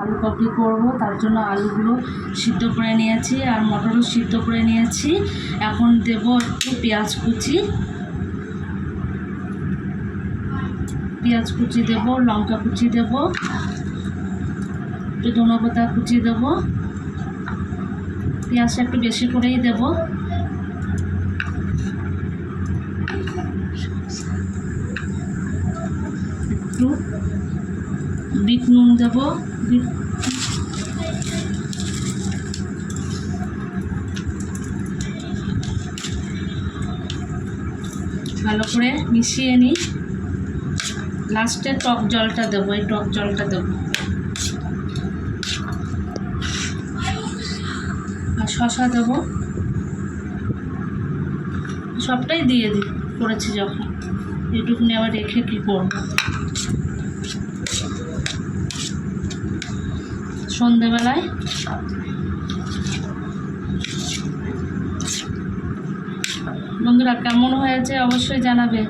আলু কফি করব, তার জন্য আলুগুলো সিদ্ধ করে নিয়েছি আর মটরও সিদ্ধ করে নিয়েছি। এখন দেব একটু পেঁয়াজ কুচি দেব, লঙ্কা কুচি দেব, একটু ধনেপাতা কুচি দেব। পেঁয়াজটা একটু বেশি করেই দেব। একটু বিট নুন দেব, ভালো করে মিশিয়ে নিই। লাস্টে টক জলটা দেবো, এই টক জলটা দেবো। আর শসা দেবো, সবটাই দিয়ে দিই করেছি যখন। এটুকুনি আবার রেখে কী করবো। সন্ধেবেলায় বন্ধুরা কেমন হয়েছে অবশ্যই জানাবে।